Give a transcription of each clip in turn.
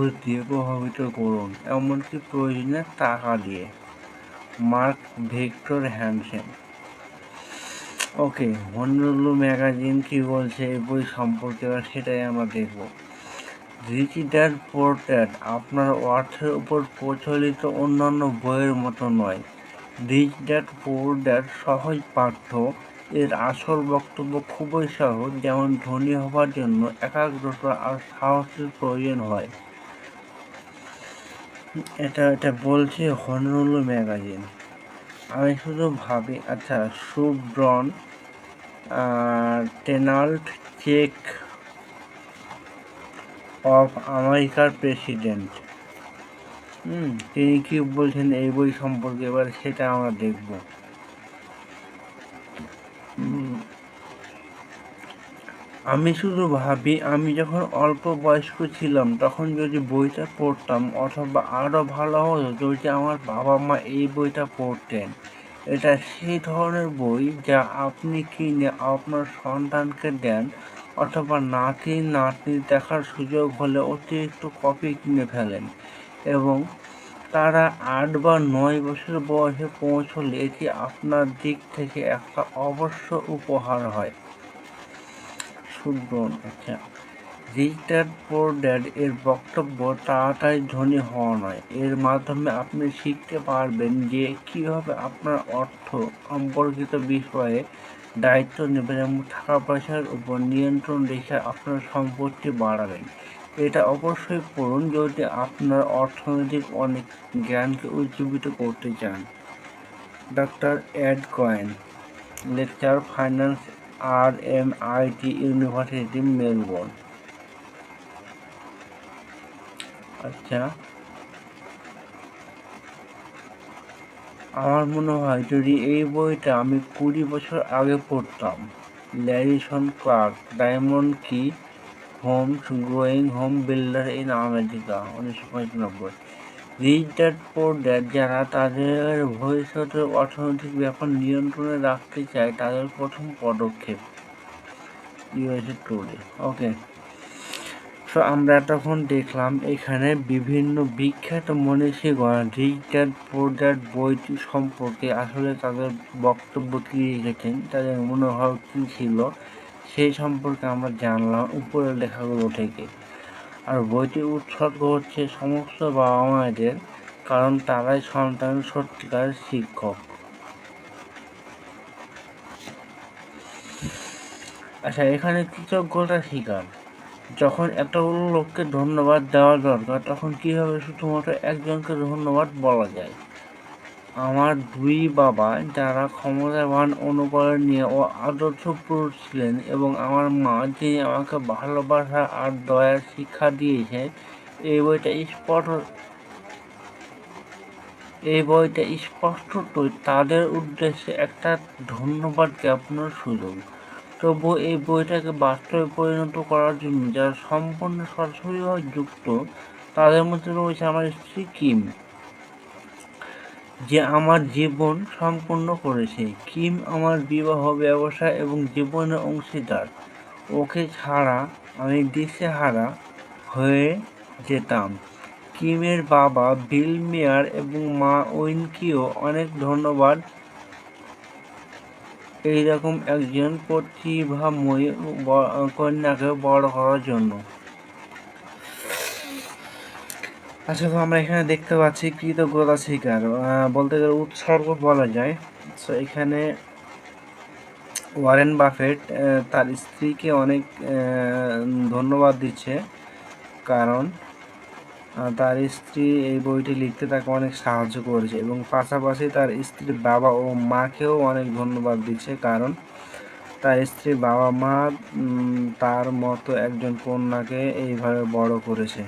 ঘুষ দিয়ে প্রভাবিত করুন, এমনকি প্রয়োজনে টাকা দিয়ে। Mark Victor Hansen. Okay, Honolulu magazine কি বলছে এই বই সম্পর্কে, সেটাই আমরা দেখব। রিচ ড্যাড পুয়ার ড্যাড আপনার অর্থের উপর প্রচলিত অন্যান্য বইয়ের মতো নয়। রিচ ড্যাড পুয়ার ড্যাড সহজ পাঠ্য। এর আসল বক্তব্য খুবই সহজ, যেমন ধনী হবার জন্য একাগ্রতা আর সাহসের প্রয়োজন হয়। এটা বলছে হনলুলু ম্যাগাজিন। আমি শুধু ভাবি, আচ্ছা, সুব্রন টেনাল্ট, চেক অফ আমেরিকার প্রেসিডেন্ট, তিনি কি বলছেন এই বই সম্পর্কে, এবার সেটা আমরা দেখব। আমি শুধু ভাবি, আমি যখন অল্প বয়স্ক ছিলাম তখন যদি বইটা পড়তাম, অথবা আরও ভালো হতো যদি আমার বাবা মা এই বইটা পড়তেন। এটা সেই ধরনের বই যা আপনি কিনে আপনার সন্তানকে দেন, অথবা নাতি নাতনি দেখার সুযোগ হলে অতিরিক্ত কপি কিনে ফেলেন, এবং তারা 8 বা 9 বছর বয়সে পৌঁছলে এটি আপনার দিক থেকে একটা অবশ্য উপহার হয়। সুব্রন, আচ্ছা, রিচ ড্যাড পুয়ার ড্যাড এর বক্তব্য তাড়াতাড়ি ধনী হওয়া নয়। এর মাধ্যমে আপনি শিখতে পারবেন যে কীভাবে আপনার অর্থ সম্পর্কিত বিষয়ে দায়িত্ব নেবেন এবং টাকা পয়সার উপর নিয়ন্ত্রণ রেখে আপনার সম্পত্তি বাড়াবেন। এটা অবশ্যই পড়ুন যদি আপনার অর্থনৈতিক অনেক জ্ঞানকে উজ্জীবিত করতে চান। Doctor Ed Coyne, lecture, finance, RMIT university, Melbourne. আচ্ছা, আমার মনে হয় যদি এই বইটা আমি 20 বছর আগে পড়তাম। ল্যারিসন ক্লার্ক, ডায়মন্ড কি homes growing home builder in America, 1995। Rich dad poor dad যারা তাদের ভবিষ্যতের অর্থনৈতিক ব্যাপার নিয়ন্ত্রণে রাখতে চায় তাদের প্রথম পদক্ষেপ। USA today. ওকে, সো আমরা এতক্ষণ দেখলাম এখানে বিভিন্ন বিখ্যাত মনীষীগণ রিচ ড্যাড পুয়ার ড্যাড বইটি সম্পর্কে আসলে তাদের বক্তব্য কী রেখেছেন, তাদের মনোভাব কী ছিল, সেই সম্পর্কে আমরা জানলাম উপরের লেখাগুলো থেকে। আর বইটি উৎসর্গ হচ্ছে সমস্ত বাবা মায়েদের, কারণ তারাই সন্তানের সত্যিকার শিক্ষক। আচ্ছা, এখানে কৃতজ্ঞতা স্বীকার। যখন এতগুলো লোককে ধন্যবাদ দেওয়া দরকার তখন কীভাবে শুধুমাত্র একজনকে ধন্যবাদ বলা যায়? আমার 2 বাবা যারা ক্ষমতাবান, অনুকরণীয় ও আদর্শ পুরুষ ছিলেন, এবং আমার মা যিনি আমাকে ভালোবাসা আর দয়ার শিক্ষা দিয়েছেন। এই বইটা স্পষ্টতই তাদের উদ্দেশ্যে একটা ধন্যবাদ জ্ঞাপনের সুযোগ। তবুও এই বইটাকে বাস্তবে পরিণত করার জন্য যারা সম্পূর্ণ সরাসরিভাবে যুক্ত, তাদের মধ্যে রয়েছে আমার স্ত্রী কিম, যে আমার জীবন সম্পূর্ণ করেছে। কিম আমার বিবাহ, ব্যবসা এবং জীবনের অংশীদার। ওকে ছাড়া আমি দিশেহারা হয়ে যেতাম। কিমের বাবা বিল মেয়ার এবং মা উইনকিও অনেক ধন্যবাদ এইরকম একজন প্রতিভাময়ী কন্যাকে বড় করার জন্য। আচ্ছা, তো আমরা এখানে দেখতে পাচ্ছি কৃতজ্ঞতা স্বীকার, বলতে গেলে উৎসর্গ বলা যায়। তো এখানে ওয়ারেন বাফেট তার স্ত্রীকে অনেক ধন্যবাদ দিচ্ছে, কারণ তার স্ত্রী এই বইটি লিখতে তাকে অনেক সাহায্য করেছে, এবং পাশাপাশি তার স্ত্রীর বাবা ও মাকেও অনেক ধন্যবাদ দিচ্ছে, কারণ তার স্ত্রীর বাবা মা তার মতো একজন কন্যাকে এইভাবে বড় করেছে।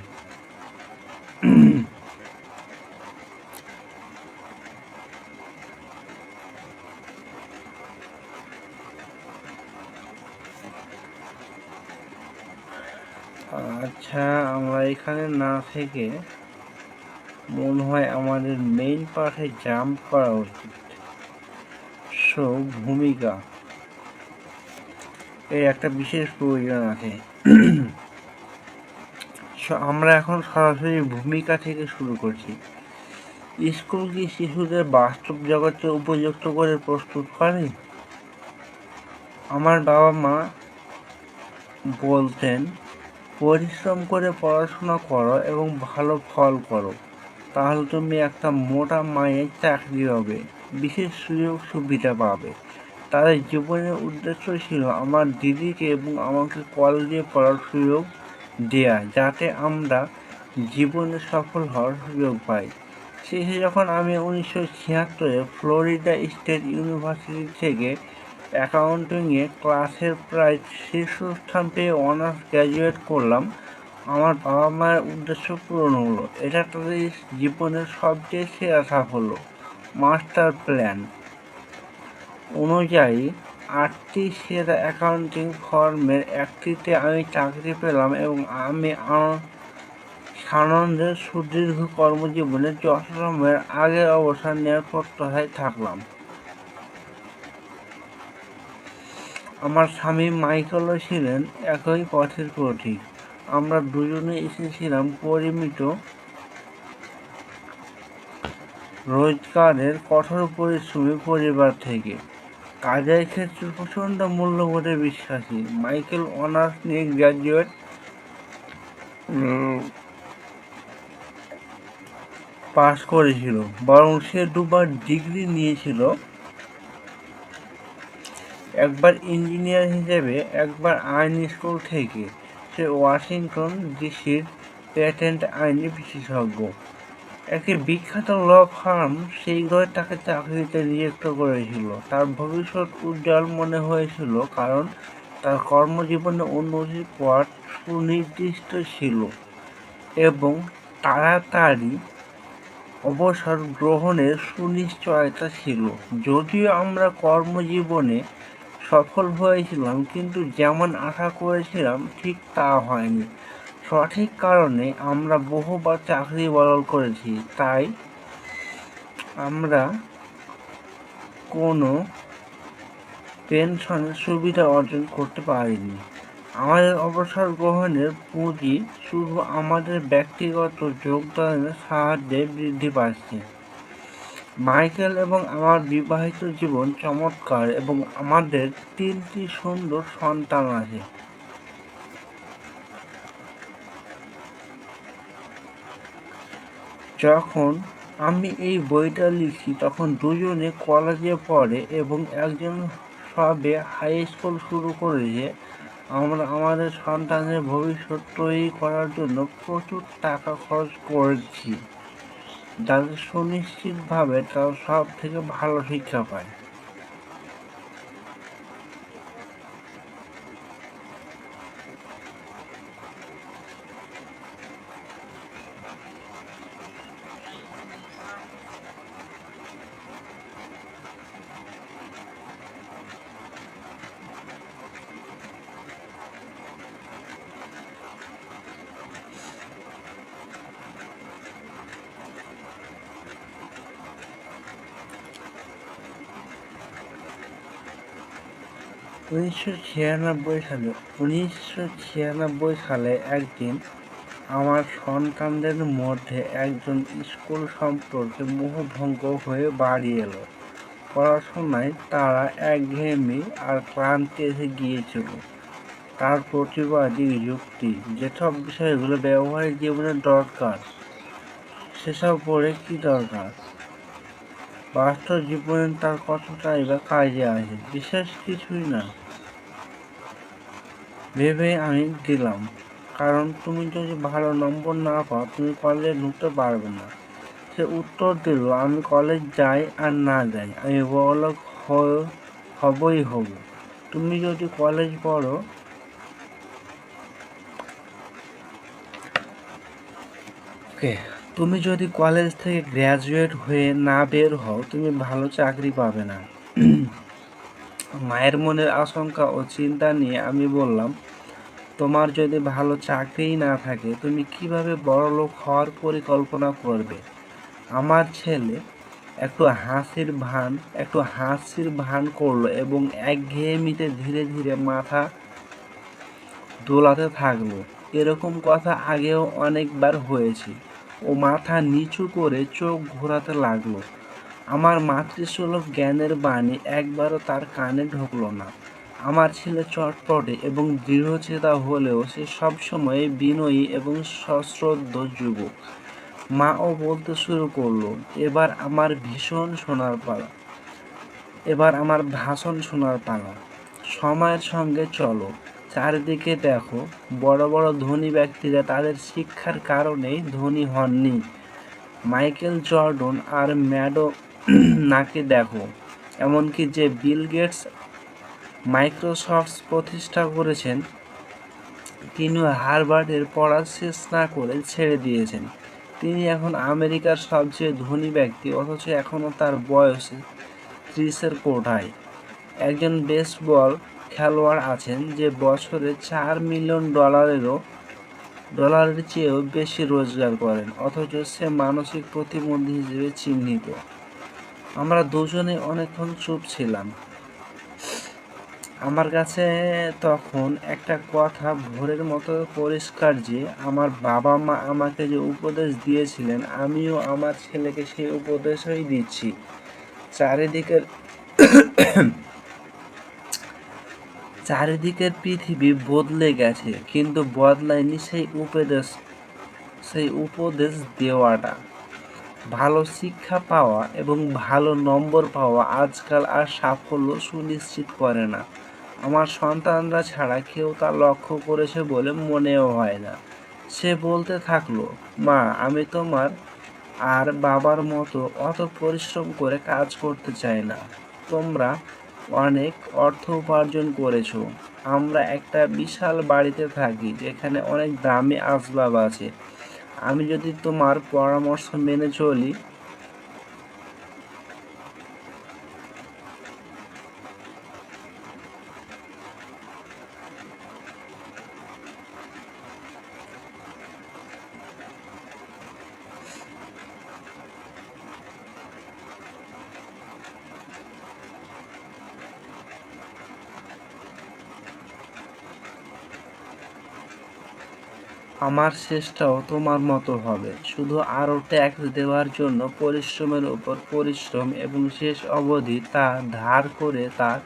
আচ্ছা, আমরা এখানে না থেকে মনে হয় আমাদের মেইন পার্টে জাম্প করা উচিত। সো ভূমিকা এর একটা বিশেষ প্রয়োজন আছে। আমরা এখন সরাসরি ভূমিকা থেকে শুরু করছি। স্কুল কি শিশুদের বাস্তব জগতে উপযুক্ত করে প্রস্তুত করে? আমার বাবা মা বলতেন, পরিশ্রম করে পড়াশোনা করো এবং ভালো ফল করো, তাহলে তুমি একটা মোটা মাইনের চাকরি হবে, বিশেষ সুযোগ সুবিধা পাবে। তাদের জীবনের উদ্দেশ্য ছিল আমার দিদিকে এবং আমাকে কলেজে পড়ার সুযোগ দেয়া, যাতে আমরা জীবনে সফল হওয়ার সুযোগ পাই। শেষে যখন আমি 1976-এ ফ্লোরিডা স্টেট ইউনিভার্সিটি থেকে অ্যাকাউন্টিংয়ে ক্লাসের প্রায় শীর্ষস্থান পেয়ে অনার্স গ্র্যাজুয়েট করলাম, আমার বাবা মায়ের উদ্দেশ্য পূরণ হলো। এটা তাদের জীবনের সবচেয়ে সেরা সাফল্য। মাস্টার প্ল্যান অনুযায়ী 8টি সেরা অ্যাকাউন্টিং ফার্মের একটিতে আমি চাকরি পেলাম এবং আমি সানন্দের সুদীর্ঘ কর্মজীবনে যথাসময়ের আগের অবসর নেওয়ার প্রত্যাশায় থাকলাম। আমার স্বামী মাইকেলও ছিলেন একই পথের প্রতীক। আমরা দুজনে এসেছিলাম পরিমিত রোজগারের কঠোর পরিশ্রমী পরিবার থেকে। কাজের ক্ষেত্রে প্রচণ্ড মূল্যবোধে বিশ্বাসী। মাইকেল অনার্স নিয়ে গ্র্যাজুয়েট পাস করেছিল, বরং সে দুবার ডিগ্রি নিয়েছিল, একবার ইঞ্জিনিয়ার হিসেবে, একবার আইন স্কুল থেকে। সে ওয়াশিংটন ডিসির পেটেন্ট আইনি বিশেষজ্ঞ। একটি বিখ্যাত ল ফার্ম শীঘ্রই তাকে চাকরিতে নিযুক্ত করেছিল। তার ভবিষ্যৎ উজ্জ্বল মনে হয়েছিল, কারণ তার কর্মজীবনে উন্নতির পথ সুনির্দিষ্ট ছিল এবং তাড়াতাড়ি অবসর গ্রহণের সুনিশ্চয়তা ছিল। যদিও আমরা কর্মজীবনে সফল হয়েছিলাম, কিন্তু যেমন আশা করেছিলাম ঠিক তা হয়নি। সঠিক কারণে আমরা বহুবার চাকরি বদল করেছি, তাই আমরা কোনো পেনশনের সুবিধা অর্জন করতে পারিনি। আমাদের অবসর গ্রহণের পুঁজি শুধু আমাদের ব্যক্তিগত যোগদানের সাহায্যে বৃদ্ধি পাচ্ছে। মাইকেল এবং আমার বিবাহিত জীবন চমৎকার এবং আমাদের 3টি সুন্দর সন্তান আছে। যখন আমি এই বইটা লিখি তখন দুজনে কলেজে পড়ে এবং একজন সবে হাই স্কুল শুরু করেছে। আমরা আমাদের সন্তানের ভবিষ্যৎ তৈরি করার জন্য প্রচুর টাকা খরচ করেছি, যাতে সুনিশ্চিতভাবে তারা সব থেকে ভালো শিক্ষা পায়। উনিশশো ছিয়ানব্বই সালে একদিন আমার সন্তানদের মধ্যে একজন স্কুল সম্পর্কে মোহভঙ্গ হয়ে বাড়ি এলো। পড়াশোনায় তারা একঘেয়েমি আর ক্লান্তি এসে গিয়েছিল। তার প্রতিবাদী যুক্তি, যেসব বিষয়গুলো ব্যবহারিক জীবনে দরকার সেসব পড়ে কি দরকার, বাস্তব জীবনে তার কতটাই বা কাজে আসে, বিশেষ কিছুই না ভেবে আমি দিলাম, কারণ তুমি যদি ভালো নম্বর না পাও তুমি কলেজে ঢুকতে পারবে না। সে উত্তর দিল, আমি কলেজ যাই আর না যাই, আমি বড়লোক হবই হব। তুমি যদি কলেজ পড়ো তুমি যদি কলেজ থেকে গ্র্যাজুয়েট হয়ে না বের হও, তুমি ভালো চাকরি পাবে না। মায়ের মনের আশঙ্কা ও চিন্তা নিয়ে আমি বললাম, তোমার যদি ভালো চাকরিই না থাকে তুমি কিভাবে বড়লোক হওয়ার পরিকল্পনা করবে? আমার ছেলে একটু হাসির ভান করলো এবং একঘেয়েমিতে ধীরে ধীরে মাথা দোলাতে থাকলো। এরকম কথা আগেও অনেকবার হয়েছে। ও মাথা নিচু করে চোখ ঘোরাতে লাগলো। আমার মাতৃসুলভ জ্ঞানের বাণী একবারও তার কানে ঢুকল না। আমার ছেলে চটপটে এবং দৃঢ়চেতা হলেও সে সবসময় বিনয়ী এবং সশ্রদ্ধ যুবক। মাও বলতে শুরু করলো, এবার আমার ভাষণ শোনার পালা। সময়ের সঙ্গে চলো, চারিদিকে দেখো, বড় বড় ধনী ব্যক্তিরা তাদের শিক্ষার কারণেই ধনী হননি। মাইকেল জর্ডন আর নাকে দেখো, এমনকি যে বিল গেটস মাইক্রোসফট প্রতিষ্ঠা করেছেন, তিনিও হার্ভার্ডের পড়া শেষ না করে ছেড়ে দিয়েছেন। তিনি এখন আমেরিকার সবচেয়ে ধনী ব্যক্তি, অথচ এখনও তার বয়স 30-এর কোঠায়। একজন বেসবল খেলোয়াড় আছেন যে বছরে $4 মিলিয়ন চেয়েও বেশি রোজগার করেন, অথচ সে মানসিক প্রতিবন্ধী হিসেবে চিহ্নিত। আমরা দুজনে অনেকক্ষণ চুপ ছিলাম। আমার কাছে তখন একটা কথা ভোরের মতো পরিষ্কার যে আমার বাবা মা আমাকে যে উপদেশ দিয়েছিলেন, আমিও আমার ছেলেকে সেই উপদেশই দিচ্ছি। চারিদিকের পৃথিবী বদলে গেছে, কিন্তু বদলায়নি সেই উপদেশ দেওয়াটা। ভালো শিক্ষা পাওয়া এবং ভালো নম্বর পাওয়া আজকাল আর সাফল্য সুনিশ্চিত করে না। আমার সন্তানরা ছাড়া কেউ তা লক্ষ্য করেছে বলে মনেও হয় না। সে বলতে থাকলো, মা, আমি তোমার আর বাবার মতো অত পরিশ্রম করে কাজ করতে চাই না। তোমরা অনেক অর্থ উপার্জন করেছো। আমরা একটা বিশাল বাড়িতে থাকি যেখানে অনেক দামি আসবাব আছে। আমি যদি তোমার পরামর্শ মেনে চলি, আমার শেষটাও তোমার মতো হবে, শুধু আরও ট্যাক্স দেওয়ার জন্য পরিশ্রমের উপর পরিশ্রম এবং শেষ অবধি তা ধার করে তার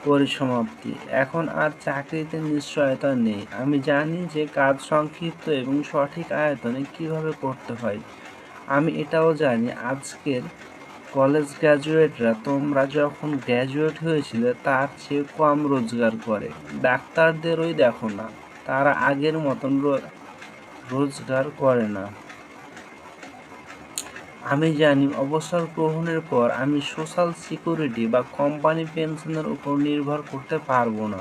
পরিসমাপ্তি। এখন আর চাকরিতে নিশ্চয়তা নেই। আমি জানি যে কাজ সংক্ষিপ্ত এবং সঠিক আয়তনে কিভাবে করতে হয়। আমি এটাও জানি আজকের কলেজ গ্র্যাজুয়েটরা তোমরা যখন গ্র্যাজুয়েট হয়েছিলে তার চেয়ে কম রোজগার করে। ডাক্তারদেরই দেখো না, তারা আগের মতন রোজগার করে না। আমি জানি অবসর গ্রহণের পর আমি সোশ্যাল সিকিউরিটি বা কোম্পানি পেনশনের উপর নির্ভর করতে পারবো না।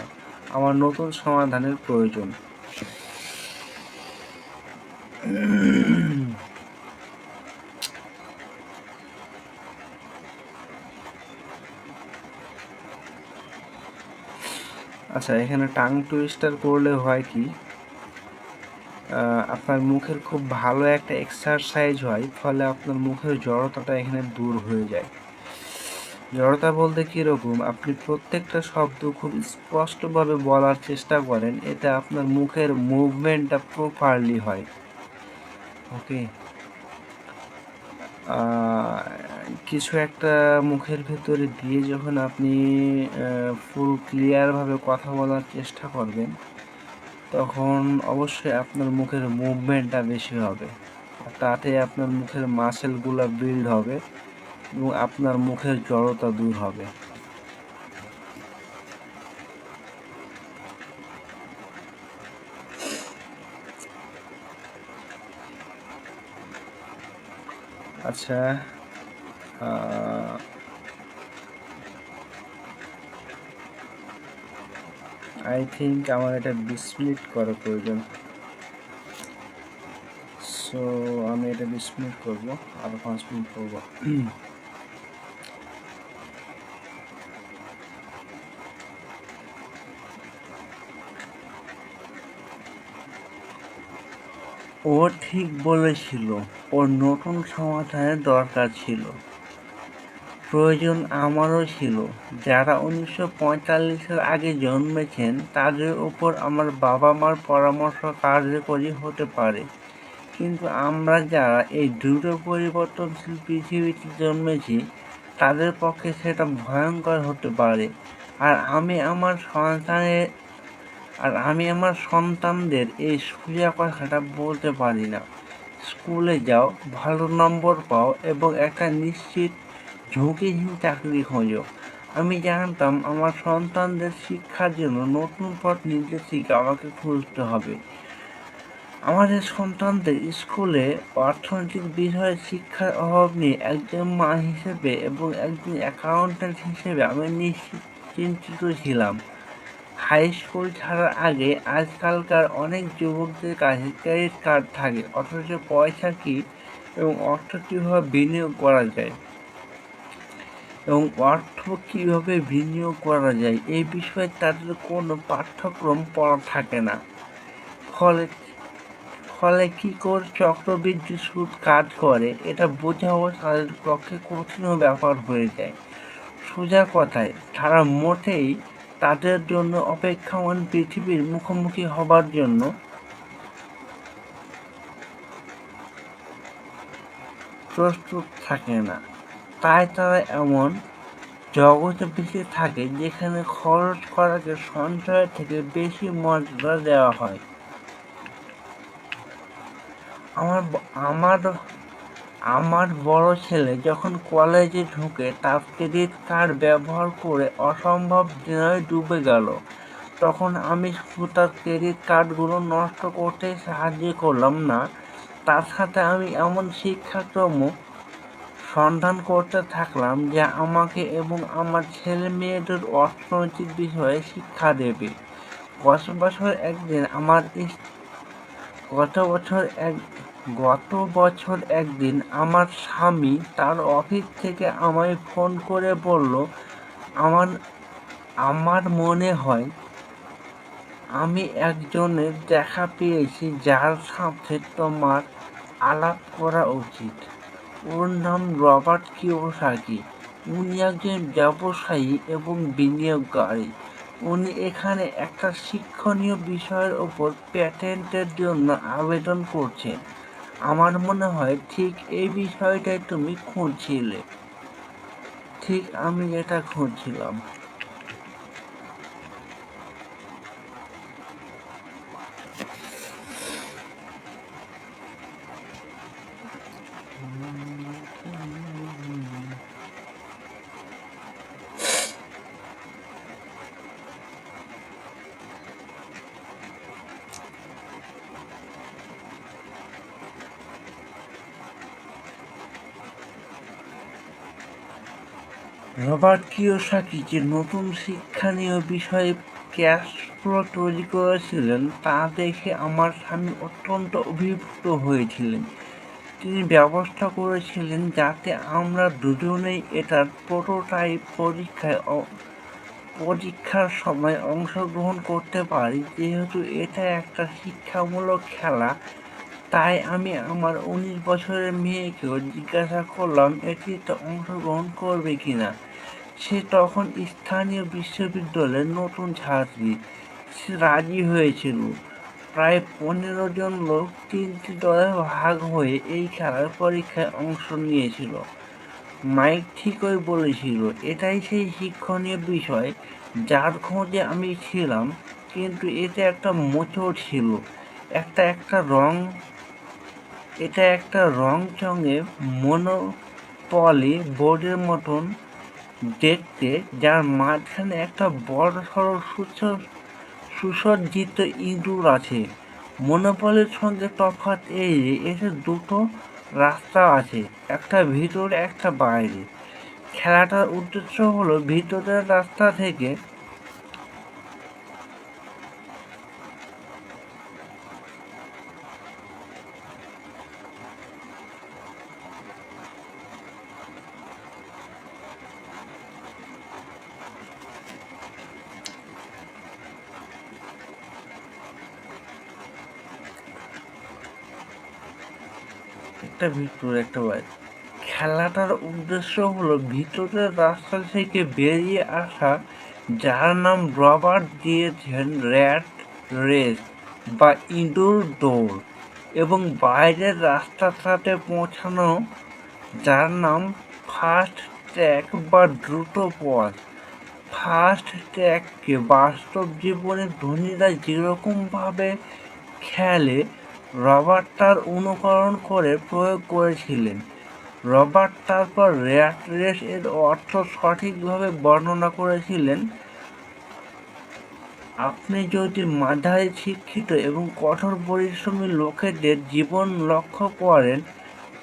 আমার নতুন সমাধানের প্রয়োজন। আচ্ছা, এখানে টাং টুইস্টার করলে হয় কি, আপনার মুখের খুব ভালো একটা এক্সারসাইজ হয়, ফলে আপনার মুখের জড়তাটা এখানে দূর হয়ে যায়। জড়তা বলতে কীরকম, আপনি প্রত্যেকটা শব্দ খুব স্পষ্টভাবে বলার চেষ্টা করেন, এতে আপনার মুখের মুভমেন্টটা প্রপারলি হয়। ওকে, কিছু একটা মুখের ভেতরে দিয়ে যখন আপনি ফুল ক্লিয়ারভাবে কথা বলার চেষ্টা করবেন, তখন অবশ্যই আপনার মুখের মুভমেন্টটা বেশি হবে। তাতে আপনার মুখের মাসেলগুলো বিল্ড হবে এবং আপনার মুখের জড়তা দূর হবে। আচ্ছা, আই থিঙ্ক আমার এটা 20 মিনিট করা প্রয়োজন। সো আমি এটা 20 মিনিট করবো, আরও 5 মিনিট করবো। ও ঠিক বলেছিল, ওর নতুন সমাধানের দরকার ছিল। প্রয়োজন আমারও ছিল। যারা 1945-এর আগে জন্মেছেন তাদের উপর আমার বাবা মার পরামর্শ কার্যকরী হতে পারে, কিন্তু আমরা যারা এই দ্রুত পরিবর্তনশীল পৃথিবীতে জন্মেছি তাদের পক্ষে সেটা ভয়ঙ্কর হতে পারে। আর আমি আমার সন্তানদের এই সোজা কথাটা বলতে পারি না, স্কুলে যাও, ভালো নম্বর পাও এবং একটা নিশ্চিত ঝুঁকিহীন চাকরি খোঁজো। আমি জানতাম আমার সন্তানদের শিক্ষার জন্য নতুন পথ নির্দেশিকা আমাকে খুঁজতে হবে। আমাদের সন্তানদের স্কুলে অর্থনৈতিক বিষয়ে শিক্ষার অভাব নিয়ে একজন মা হিসেবে এবং একজন অ্যাকাউন্ট্যান্ট হিসেবে আমি চিন্তিত ছিলাম। হাই স্কুল ছাড়ার আগে আজকালকার অনেক যুবকদের কাছে ক্রেডিট কার্ড থাকে, অথচ পয়সা কী এবং অর্থ কীভাবে বিনিয়োগ করা যায় এই বিষয়ে তাদের কোনো পাঠ্যক্রম পড়া থাকে না। ফলে কী করে চক্রবৃদ্ধি সুদ কাজ করে এটা বোঝাও তাদের পক্ষে কঠিন ব্যাপার হয়ে যায়। সোজা কথায়, তারা মোটেই তাদের জন্য অপেক্ষমাণ পৃথিবীর মুখোমুখি হবার জন্য প্রস্তুত থাকে না। তাই তারা এমন জগতে বেঁচে থাকে যেখানে খরচ করাকে সঞ্চয়ের থেকে বেশি মর্যাদা দেওয়া হয়। আমার বড় ছেলে যখন কলেজে ঢুকে তার ক্রেডিট কার্ড ব্যবহার করে অসম্ভব দিনে ডুবে গেল, তখন আমি শুধু তার ক্রেডিট কার্ডগুলো নষ্ট করতে সাহায্য করলাম না, তার সাথে আমি এমন শিক্ষাক্রম সন্ধান করতে থাকলাম যা আমাকে এবং আমার ছেলে মেয়েদের অর্থনৈতিক বিষয়ে শিক্ষা দেবে। গত বছর একদিন আমার স্বামী তার অফিস থেকে আমায় ফোন করে বলল, আমার মনে হয় আমি একজনের দেখা পেয়েছি যার সাথে তোমার আলাপ করা উচিত। ওর নাম রবার্ট কিওসাকি। উনি একজন ব্যবসায়ী এবং বিনিয়োগকারী। উনি এখানে একটা শিক্ষণীয় বিষয়ের ওপর প্যাটেন্টের জন্য আবেদন করছেন। আমার মনে হয় ঠিক এই বিষয়টাই তুমি খুঁজছিলে। ঠিক আমি এটা খুঁজছিলাম। রবার্ট কিওসাকি যে নতুন শিক্ষণীয় বিষয়ে ক্যাশ ফ্লো তৈরি করেছিলেন তা দেখে আমার স্বামী অত্যন্ত অভিভূত হয়েছিলেন। তিনি ব্যবস্থা করেছিলেন যাতে আমরা দুজনেই এটার প্রোটোটাইপ পরীক্ষার সময় অংশগ্রহণ করতে পারি। যেহেতু এটা একটা শিক্ষামূলক খেলা, তাই আমি আমার 19 বছরের মেয়েকেও জিজ্ঞাসা করলাম এটিতে অংশগ্রহণ করবে কিনা। সে তখন স্থানীয় বিশ্ববিদ্যালয়ের নতুন ছাত্রী। সে রাজি হয়েছিল। প্রায় 15 জন লোক 3টি দলে ভাগ হয়ে এই খেলার পরীক্ষায় অংশ নিয়েছিল। মাইক ঠিকই বলেছিল, এটাই সেই শিক্ষণীয় বিষয় যার খোঁজে আমি ছিলাম, কিন্তু এতে একটা মোচড় ছিল। এটা একটা রংচঙে মনোপলি বোর্ডের মতন দেখতে, যার মাঝখানে একটা বড়সড় সুসজ্জিত ইঁদুর আছে। মনোপলির সঙ্গে তফাৎ এই যে এতে দুটো রাস্তা আছে, একটা ভিতরে একটা বাইরে। খেলাটার উদ্দেশ্য হলো ভিতরের রাস্তা থেকে একটা বাইরে। খেলাটার উদ্দেশ্য হলো ভিতরের রাস্তা থেকে বেরিয়ে আসা, যার নাম রবার্ট দিয়েছেন র্যাট রেস বা ইঁদুর দৌড়, এবং বাইরের রাস্তাটাতে পৌঁছানো, যার নাম ফাস্ট ট্র্যাক বা দ্রুত পথ। ফাস্ট ট্র্যাককে বাস্তব জীবনে ধনীরা যেরকমভাবে খেলে রবার্ট তার অনুকরণ করে প্রয়োগ করেছিলেন। রবার্ট তারপর র্যাট রেস এর অর্থ সঠিকভাবে বর্ণনা করেছিলেন। আপনি যদি মাঝারি শিক্ষিত এবং কঠোর পরিশ্রমী লোকেদের জীবন লক্ষ্য করেন,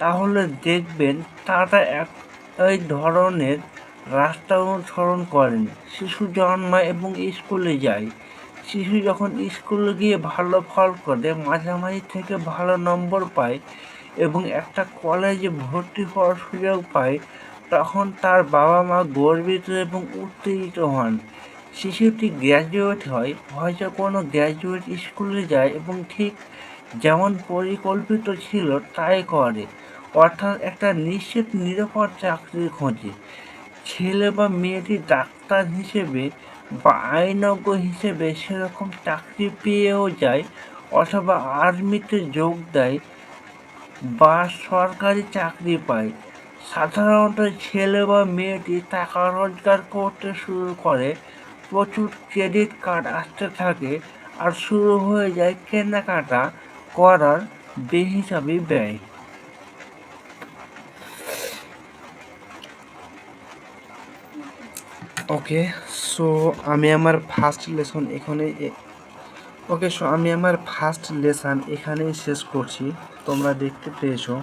তাহলে দেখবেন তারা এই ধরনের রাস্তা অনুসরণ করেন। শিশু জন্মায় এবং স্কুলে যায়। শিশু যখন স্কুলে গিয়ে ভালো ফল করে, মাঝামাঝি থেকে ভালো নম্বর পায় এবং একটা কলেজে ভর্তি হওয়ার সুযোগ পায়, তখন তার বাবা মা গর্বিত এবং উত্তেজিত হন। শিশুটি গ্র্যাজুয়েট হয়, হয়তো কোনো গ্র্যাজুয়েট স্কুলে যায় এবং ঠিক যেমন পরিকল্পিত ছিল তাই করে, অর্থাৎ একটা নিশ্চিত নিরাপদ চাকরির খোঁজে। ছেলে বা মেয়েটি ডাক্তার হিসেবে বা আইনজ্ঞ হিসেবে সেরকম চাকরি পেয়েও যায়, অথবা আর্মিতে যোগ দেয় বা সরকারি চাকরি পায়। সাধারণত ছেলে বা মেয়েটি টাকা রোজগার করতে শুরু করে, প্রচুর ক্রেডিট কার্ড আসতে থাকে, আর শুরু হয়ে যায় কেনাকাটা করার বেহিসাবি ব্যয়। ওকে, সো আমি আমার ফার্স্ট লেসন এখানেই শেষ করছি। তোমরা দেখতে পেয়েছো